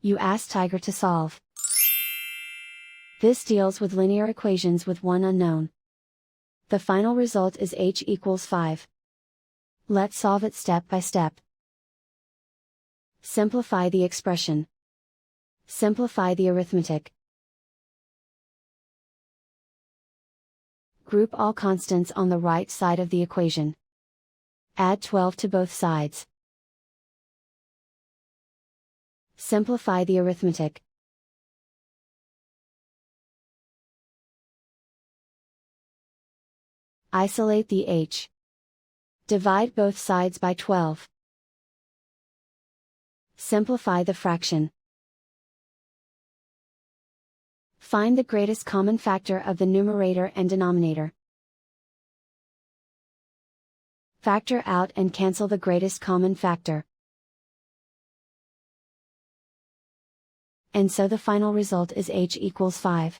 You ask Tiger to solve. This deals with linear equations with one unknown. The final result is h equals 5. Let's solve it step by step. Simplify the expression. Simplify the arithmetic. Group all constants on the right side of the equation. Add 12 to both sides. Simplify the arithmetic. Isolate the h. Divide both sides by 12. Simplify the fraction. Find the greatest common factor of the numerator and denominator. Factor out and cancel the greatest common factor. And so the final result is h equals 5.